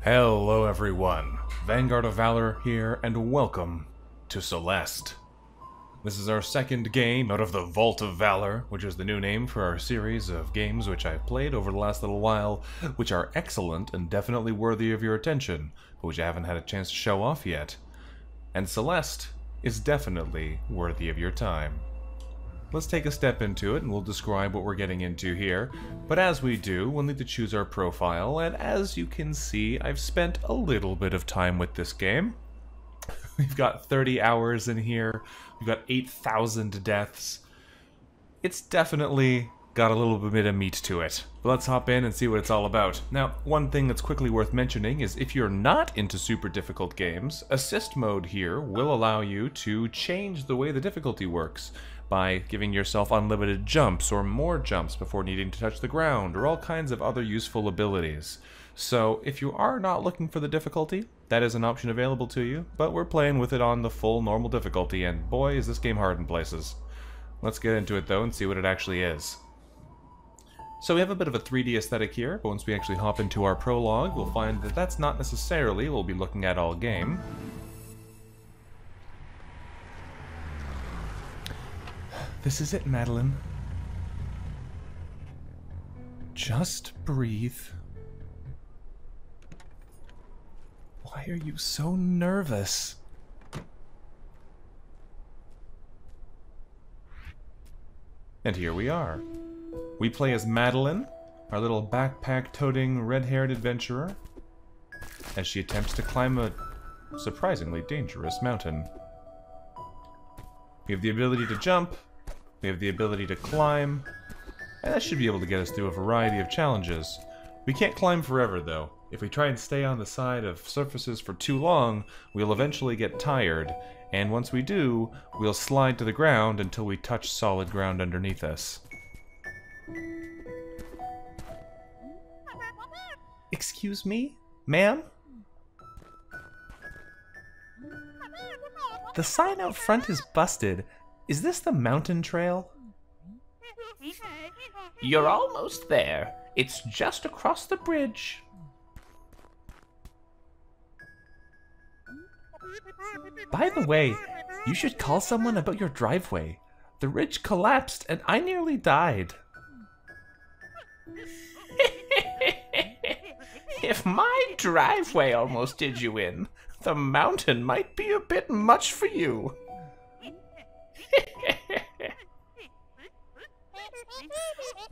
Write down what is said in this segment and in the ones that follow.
Hello everyone, Vanguard of Valor here, and welcome to Celeste. This is our second game out of the Vault of Valor, which is the new name for our series of games which I've played over the last little while, which are excellent and definitely worthy of your attention, but which I haven't had a chance to show off yet. And Celeste is definitely worthy of your time. Let's take a step into it and we'll describe what we're getting into here, but as we do, we'll need to choose our profile, and as you can see, I've spent a little bit of time with this game. We've got 30 hours in here, we've got 8,000 deaths. It's definitely got a little bit of meat to it. But let's hop in and see what it's all about. Now, one thing that's quickly worth mentioning is if you're not into super difficult games, assist mode here will allow you to change the way the difficulty works by giving yourself unlimited jumps or more jumps before needing to touch the ground, or all kinds of other useful abilities. So if you are not looking for the difficulty, that is an option available to you, but we're playing with it on the full normal difficulty, and boy is this game hard in places. Let's get into it though and see what it actually is. So we have a bit of a 3D aesthetic here, but once we actually hop into our prologue, we'll find that that's not necessarily what we'll be looking at all game. This is it, Madeline. Just breathe. Why are you so nervous? And here we are. We play as Madeline, our little backpack-toting, red-haired adventurer, as she attempts to climb a surprisingly dangerous mountain. We have the ability to jump, we have the ability to climb, and that should be able to get us through a variety of challenges. We can't climb forever, though. If we try and stay on the side of surfaces for too long, we'll eventually get tired, and once we do, we'll slide to the ground until we touch solid ground underneath us. Excuse me, ma'am? The sign out front is busted. Is this the mountain trail? You're almost there. It's just across the bridge. By the way, you should call someone about your driveway. The ridge collapsed and I nearly died. If my driveway almost did you in, the mountain might be a bit much for you.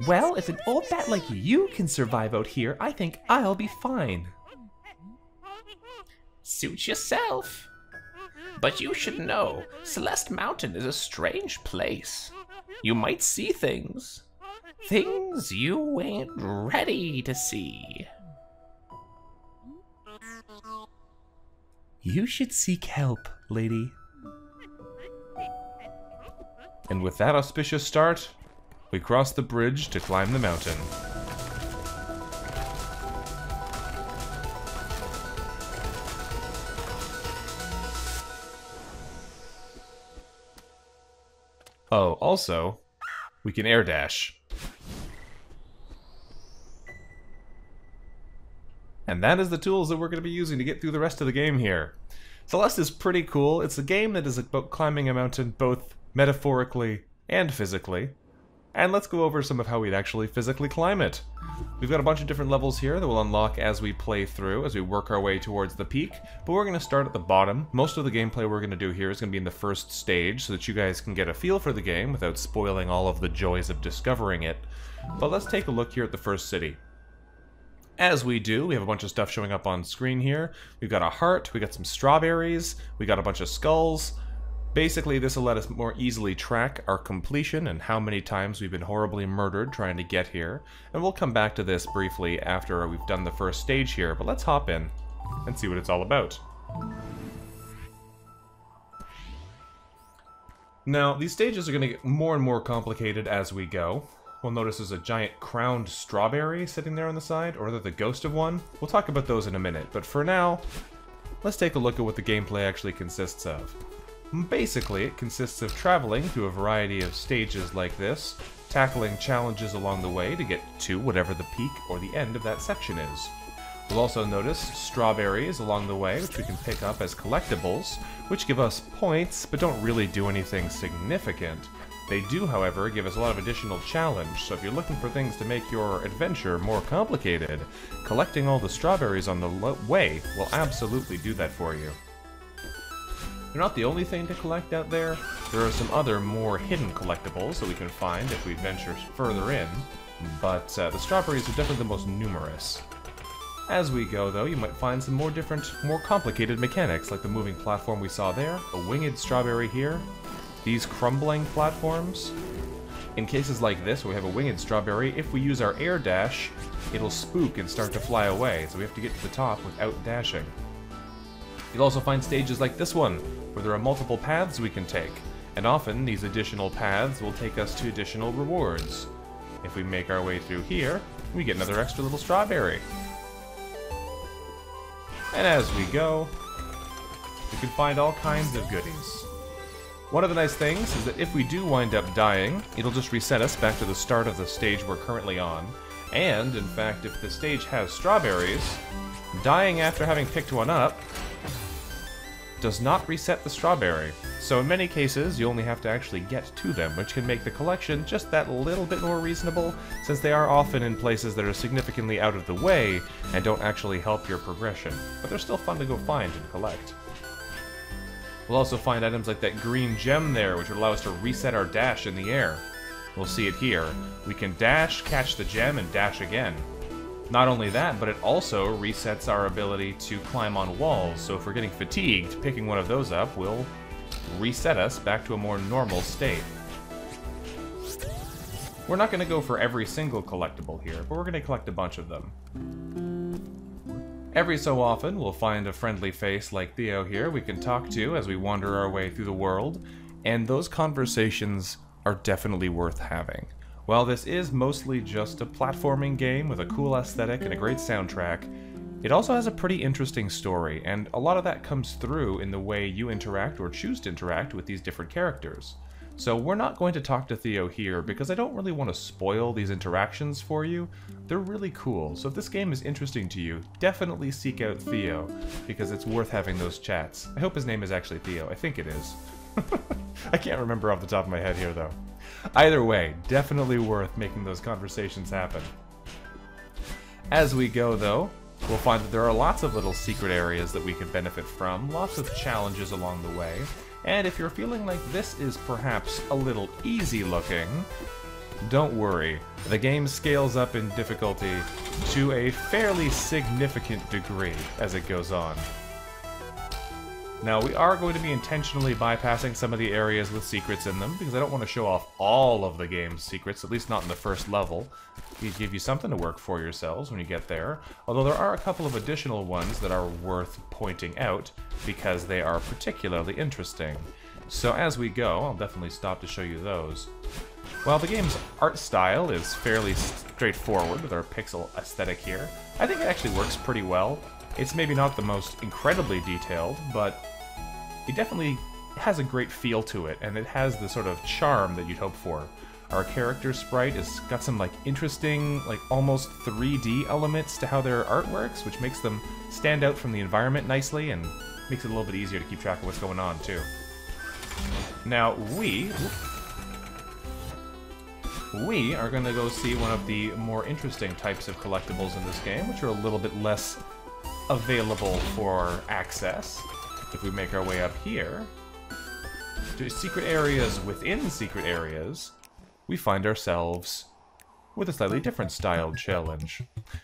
Well, if an old bat like you can survive out here, I think I'll be fine. Suit yourself. But you should know, Celeste Mountain is a strange place. You might see things. Things you ain't ready to see. You should seek help, lady. And with that auspicious start, we cross the bridge to climb the mountain. Oh, also, we can air dash. And that is the tools that we're going to be using to get through the rest of the game here. Celeste is pretty cool. It's a game that is about climbing a mountain both metaphorically and physically. And let's go over some of how we'd actually physically climb it. We've got a bunch of different levels here that will unlock as we play through, as we work our way towards the peak, but we're going to start at the bottom. Most of the gameplay we're going to do here is going to be in the first stage, so that you guys can get a feel for the game without spoiling all of the joys of discovering it. But let's take a look here at the first city. As we do, we have a bunch of stuff showing up on screen here. We've got a heart, we got some strawberries, we got a bunch of skulls. Basically, this will let us more easily track our completion and how many times we've been horribly murdered trying to get here. And we'll come back to this briefly after we've done the first stage here, but let's hop in and see what it's all about. Now, these stages are going to get more and more complicated as we go. We'll notice there's a giant crowned strawberry sitting there on the side, or rather the ghost of one. We'll talk about those in a minute, but for now, let's take a look at what the gameplay actually consists of. Basically, it consists of traveling through a variety of stages like this, tackling challenges along the way to get to whatever the peak or the end of that section is. We'll also notice strawberries along the way, which we can pick up as collectibles, which give us points, but don't really do anything significant. They do, however, give us a lot of additional challenge, so if you're looking for things to make your adventure more complicated, collecting all the strawberries on the way will absolutely do that for you. They're not the only thing to collect out there. There are some other more hidden collectibles that we can find if we venture further in, but the strawberries are definitely the most numerous. As we go, though, you might find some more different, more complicated mechanics, like the moving platform we saw there, a winged strawberry here, these crumbling platforms. In cases like this, where we have a winged strawberry, if we use our air dash, it'll spook and start to fly away, so we have to get to the top without dashing. You'll also find stages like this one, where there are multiple paths we can take, and often these additional paths will take us to additional rewards. If we make our way through here, we get another extra little strawberry. And as we go, we can find all kinds of goodies. One of the nice things is that if we do wind up dying, it'll just reset us back to the start of the stage we're currently on. And, in fact, if the stage has strawberries, dying after having picked one up does not reset the strawberry. So in many cases, you only have to actually get to them, which can make the collection just that little bit more reasonable, since they are often in places that are significantly out of the way and don't actually help your progression. But they're still fun to go find and collect. We'll also find items like that green gem there, which would allow us to reset our dash in the air. We'll see it here. We can dash, catch the gem, and dash again. Not only that, but it also resets our ability to climb on walls, so if we're getting fatigued, picking one of those up will reset us back to a more normal state. We're not going to go for every single collectible here, but we're going to collect a bunch of them. Every so often, we'll find a friendly face like Theo here we can talk to as we wander our way through the world, and those conversations are definitely worth having. While this is mostly just a platforming game with a cool aesthetic and a great soundtrack, it also has a pretty interesting story, and a lot of that comes through in the way you interact or choose to interact with these different characters. So we're not going to talk to Theo here because I don't really want to spoil these interactions for you. They're really cool, so if this game is interesting to you, definitely seek out Theo, because it's worth having those chats. I hope his name is actually Theo. I think it is. I can't remember off the top of my head here, though. Either way, definitely worth making those conversations happen. As we go, though, we'll find that there are lots of little secret areas that we can benefit from, lots of challenges along the way, and if you're feeling like this is perhaps a little easy looking, don't worry. The game scales up in difficulty to a fairly significant degree as it goes on. Now, we are going to be intentionally bypassing some of the areas with secrets in them, because I don't want to show off all of the game's secrets, at least not in the first level. These give you something to work for yourselves when you get there, although there are a couple of additional ones that are worth pointing out, because they are particularly interesting. So as we go, I'll definitely stop to show you those. While the game's art style is fairly straightforward with our pixel aesthetic here, I think it actually works pretty well. It's maybe not the most incredibly detailed, but it definitely has a great feel to it, and it has the sort of charm that you'd hope for. Our character sprite has got some interesting, almost 3D elements to how their art works, which makes them stand out from the environment nicely and makes it a little bit easier to keep track of what's going on, too. Now, we are going to go see one of the more interesting types of collectibles in this game, which are a little bit less available for access. If we make our way up here to secret areas within secret areas, we find ourselves with a slightly different styled challenge.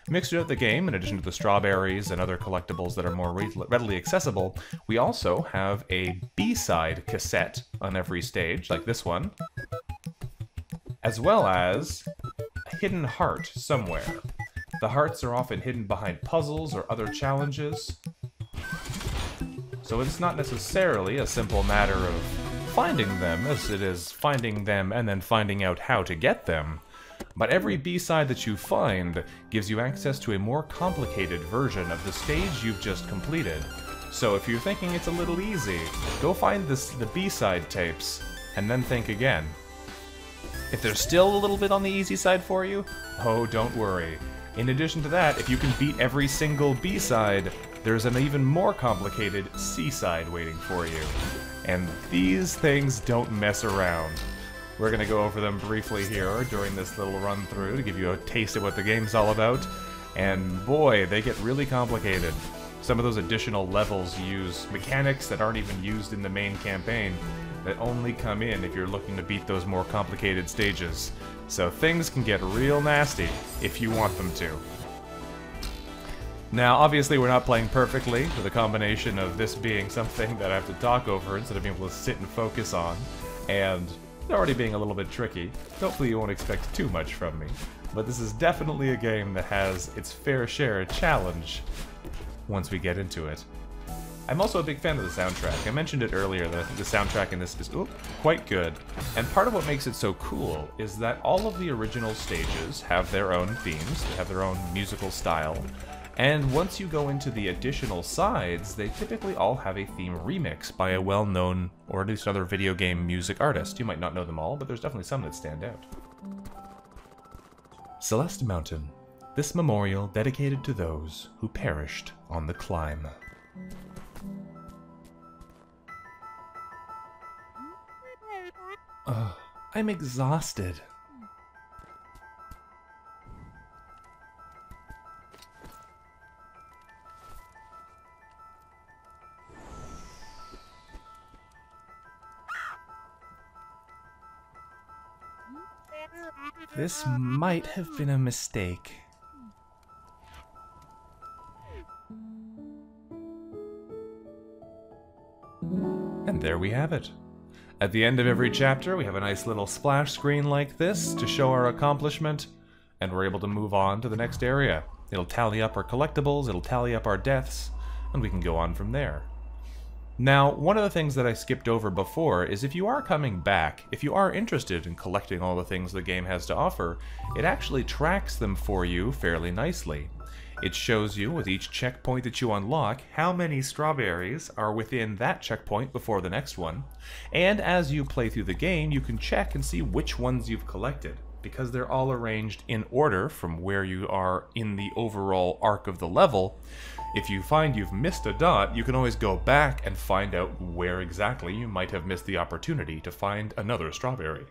Mixed throughout the game, in addition to the strawberries and other collectibles that are more readily accessible, we also have a B-side cassette on every stage, like this one, as well as a hidden heart somewhere. The hearts are often hidden behind puzzles or other challenges, so it's not necessarily a simple matter of finding them, as it is finding them and then finding out how to get them. But every B-side that you find gives you access to a more complicated version of the stage you've just completed. So if you're thinking it's a little easy, go find the B-side tapes, and then think again. If there's still a little bit on the easy side for you, oh, don't worry. In addition to that, if you can beat every single B-side, there's an even more complicated C-side waiting for you. And these things don't mess around. We're going to go over them briefly here during this little run-through to give you a taste of what the game's all about. And boy, they get really complicated. Some of those additional levels use mechanics that aren't even used in the main campaign, that only come in if you're looking to beat those more complicated stages. So things can get real nasty if you want them to. Now, obviously we're not playing perfectly, with a combination of this being something that I have to talk over instead of being able to sit and focus on, and it already being a little bit tricky. Hopefully you won't expect too much from me, but this is definitely a game that has its fair share of challenge once we get into it. I'm also a big fan of the soundtrack. I mentioned it earlier that I think the soundtrack in this is quite good, and part of what makes it so cool is that all of the original stages have their own themes, they have their own musical style, and once you go into the additional sides, they typically all have a theme remix by a well-known, or at least another video game music artist. You might not know them all, but there's definitely some that stand out. Celeste Mountain. This memorial dedicated to those who perished on the climb. I'm exhausted. This might have been a mistake. And there we have it. At the end of every chapter, we have a nice little splash screen like this to show our accomplishment, and we're able to move on to the next area. It'll tally up our collectibles, it'll tally up our deaths, and we can go on from there. Now, one of the things that I skipped over before is if you are coming back, if you are interested in collecting all the things the game has to offer, it actually tracks them for you fairly nicely. It shows you, with each checkpoint that you unlock, how many strawberries are within that checkpoint before the next one, and as you play through the game, you can check and see which ones you've collected, because they're all arranged in order from where you are in the overall arc of the level. If you find you've missed a dot, you can always go back and find out where exactly you might have missed the opportunity to find another strawberry.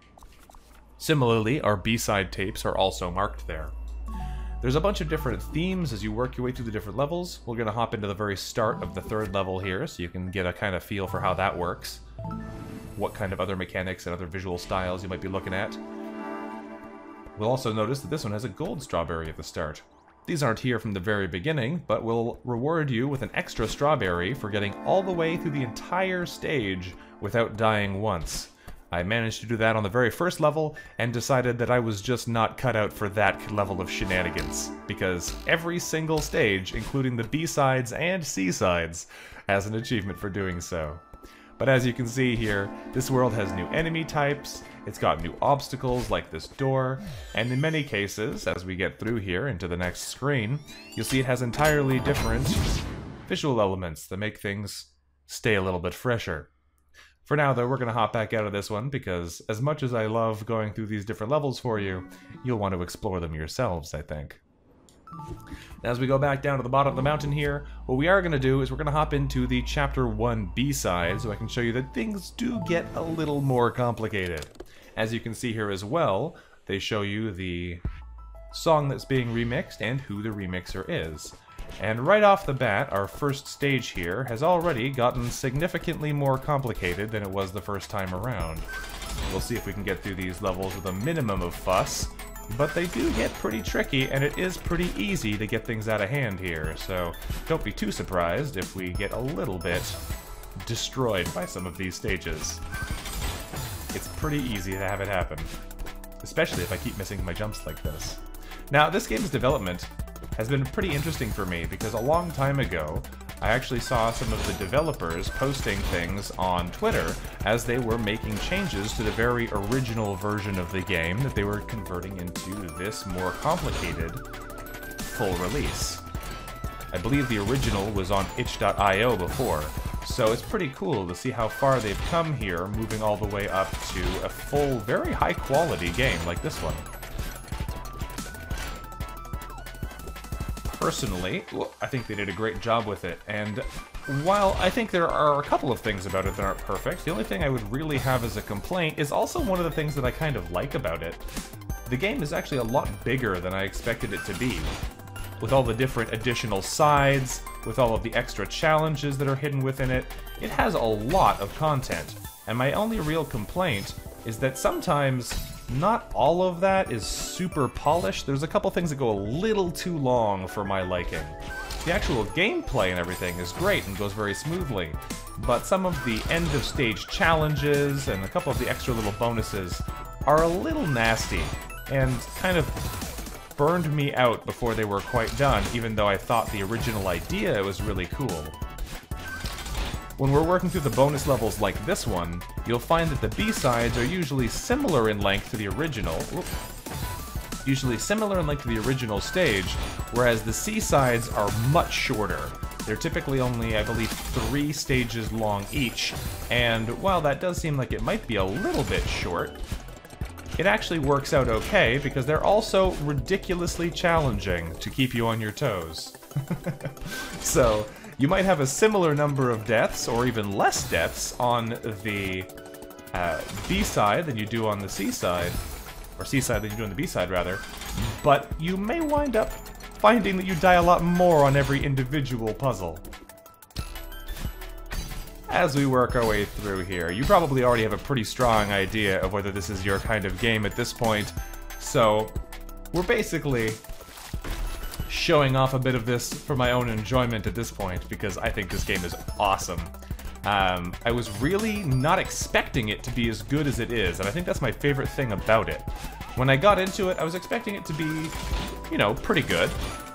Similarly, our B-side tapes are also marked there. There's a bunch of different themes as you work your way through the different levels. We're going to hop into the very start of the third level here, so you can get a kind of feel for how that works. What kind of other mechanics and other visual styles you might be looking at. We'll also notice that this one has a gold strawberry at the start. These aren't here from the very beginning, but will reward you with an extra strawberry for getting all the way through the entire stage without dying once. I managed to do that on the very first level, and decided that I was just not cut out for that level of shenanigans, because every single stage, including the B-sides and C-sides, has an achievement for doing so. But as you can see here, this world has new enemy types, it's got new obstacles like this door, and in many cases, as we get through here into the next screen, you'll see it has entirely different visual elements that make things stay a little bit fresher. For now, though, we're going to hop back out of this one, because as much as I love going through these different levels for you, you'll want to explore them yourselves, I think. Now, as we go back down to the bottom of the mountain here, what we are going to do is we're going to hop into the Chapter 1 B-side, so I can show you that things do get a little more complicated. As you can see here as well, they show you the song that's being remixed and who the remixer is. And right off the bat, our first stage here has already gotten significantly more complicated than it was the first time around. We'll see if we can get through these levels with a minimum of fuss, but they do get pretty tricky, and it is pretty easy to get things out of hand here, so don't be too surprised if we get a little bit destroyed by some of these stages. It's pretty easy to have it happen, especially if I keep missing my jumps like this. Now, this game's development has been pretty interesting for me, because a long time ago, I actually saw some of the developers posting things on Twitter as they were making changes to the very original version of the game that they were converting into this more complicated full release. I believe the original was on itch.io before, so it's pretty cool to see how far they've come here, moving all the way up to a full, very high quality game like this one. personally, well, I think they did a great job with it, and while I think there are a couple of things about it that aren't perfect, the only thing I would really have as a complaint is also one of the things that I kind of like about it. The game is actually a lot bigger than I expected it to be. With all the different additional sides, with all of the extra challenges that are hidden within it, it has a lot of content. And my only real complaint is that sometimes not all of that is super polished. There's a couple things that go a little too long for my liking. The actual gameplay and everything is great and goes very smoothly, but some of the end-of-stage challenges and a couple of the extra little bonuses are a little nasty and kind of burned me out before they were quite done, even though I thought the original idea was really cool. When we're working through the bonus levels like this one, you'll find that the B-sides are usually similar in length to the original. Stage, whereas the C-sides are much shorter. They're typically only, I believe, 3 stages long each, and while that does seem like it might be a little bit short, it actually works out okay because they're also ridiculously challenging to keep you on your toes. So, you might have a similar number of deaths, or even less deaths, on the B-side than you do on the C-side, or C-side than you do on the B-side, rather, but you may wind up finding that you die a lot more on every individual puzzle. As we work our way through here, you probably already have a pretty strong idea of whether this is your kind of game at this point, so we're basically showing off a bit of this for my own enjoyment at this point, because I think this game is awesome. I was really not expecting it to be as good as it is, and I think that's my favorite thing about it. When I got into it, I was expecting it to be, you know, pretty good,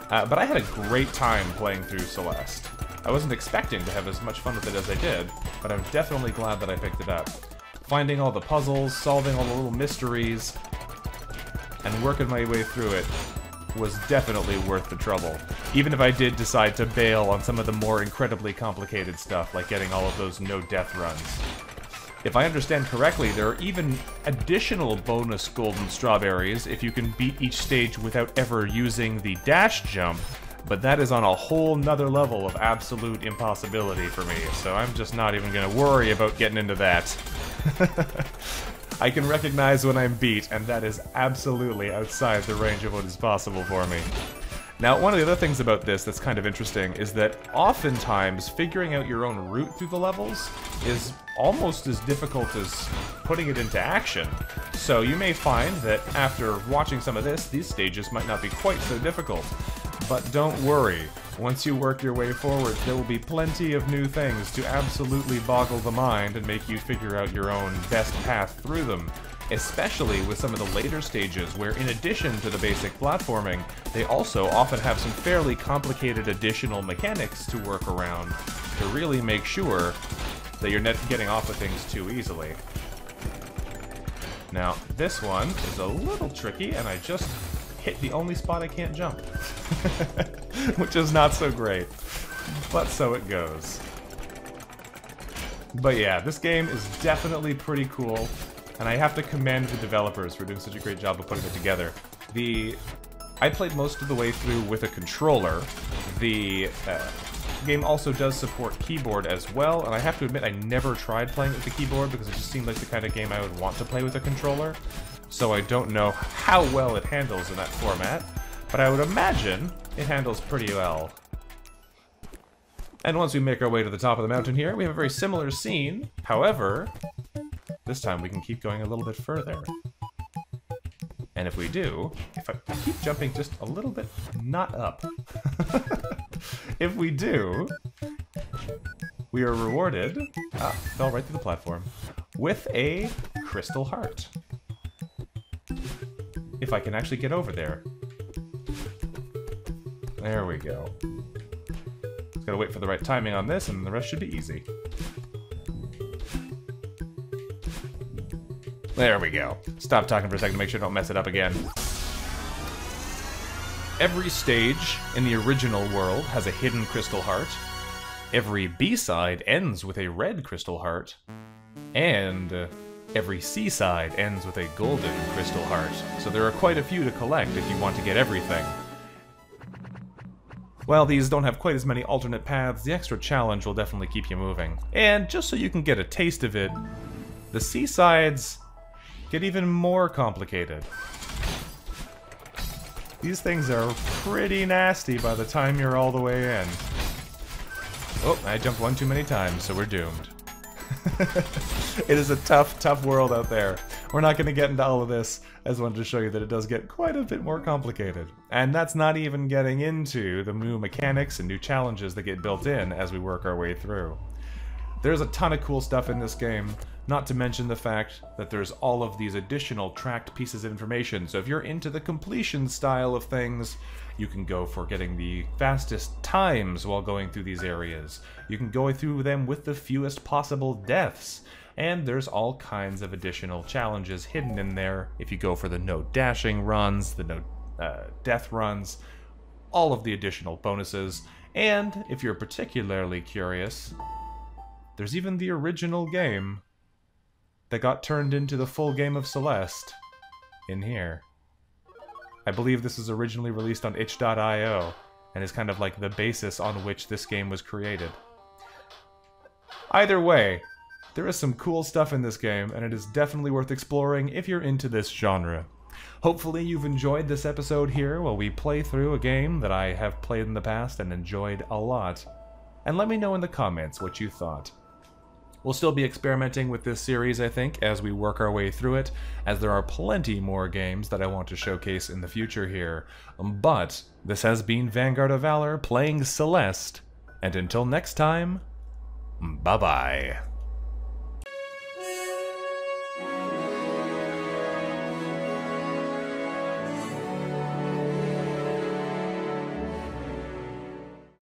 but I had a great time playing through Celeste. I wasn't expecting to have as much fun with it as I did, but I'm definitely glad that I picked it up. Finding all the puzzles, solving all the little mysteries, and working my way through it was definitely worth the trouble. Even if I did decide to bail on some of the more incredibly complicated stuff, like getting all of those no-death runs. If I understand correctly, there are even additional bonus golden strawberries if you can beat each stage without ever using the dash jump, but that is on a whole nother level of absolute impossibility for me, so I'm just not even gonna worry about getting into that. I can recognize when I'm beat, and that is absolutely outside the range of what is possible for me. Now, one of the other things about this that's kind of interesting is that oftentimes figuring out your own route through the levels is almost as difficult as putting it into action. So you may find that after watching some of this, these stages might not be quite so difficult. But don't worry, once you work your way forward, there will be plenty of new things to absolutely boggle the mind and make you figure out your own best path through them. Especially with some of the later stages, where in addition to the basic platforming, they also often have some fairly complicated additional mechanics to work around to really make sure that you're not getting off of things too easily. Now, this one is a little tricky, and I just hit the only spot I can't jump. Which is not so great. But so it goes. But yeah, this game is definitely pretty cool, and I have to commend the developers for doing such a great job of putting it together. I played most of the way through with a controller. The game also does support keyboard as well, and I have to admit I never tried playing it with the keyboard because it just seemed like the kind of game I would want to play with a controller. So I don't know how well it handles in that format, but I would imagine it handles pretty well. And once we make our way to the top of the mountain here, we have a very similar scene. However, this time we can keep going a little bit further. And if we do, if I keep jumping just a little bit, not up. If we do, we are rewarded, fell right through the platform, with a crystal heart. If I can actually get over there. There we go. Just gotta wait for the right timing on this, and the rest should be easy. There we go. Stop talking for a second to make sure I don't mess it up again. Every stage in the original world has a hidden crystal heart. Every B-side ends with a red crystal heart. And every C-side ends with a golden crystal heart. So there are quite a few to collect if you want to get everything. While these don't have quite as many alternate paths, the extra challenge will definitely keep you moving. And just so you can get a taste of it, the seasides get even more complicated. These things are pretty nasty by the time you're all the way in. Oh, I jumped one too many times, so we're doomed. It is a tough, tough world out there. We're not going to get into all of this. I just wanted to show you that it does get quite a bit more complicated. And that's not even getting into the new mechanics and new challenges that get built in as we work our way through. There's a ton of cool stuff in this game, not to mention the fact that there's all of these additional tracked pieces of information. So if you're into the completion style of things, you can go for getting the fastest times while going through these areas. You can go through them with the fewest possible deaths. And there's all kinds of additional challenges hidden in there if you go for the no dashing runs, the no death runs, all of the additional bonuses. And if you're particularly curious, there's even the original game that got turned into the full game of Celeste in here. I believe this was originally released on itch.io and is kind of like the basis on which this game was created. Either way, there is some cool stuff in this game, and it is definitely worth exploring if you're into this genre. Hopefully you've enjoyed this episode here while we play through a game that I have played in the past and enjoyed a lot. And let me know in the comments what you thought. We'll still be experimenting with this series, I think, as we work our way through it, as there are plenty more games that I want to showcase in the future here. But this has been Vanguard of Valor playing Celeste, and until next time, bye-bye.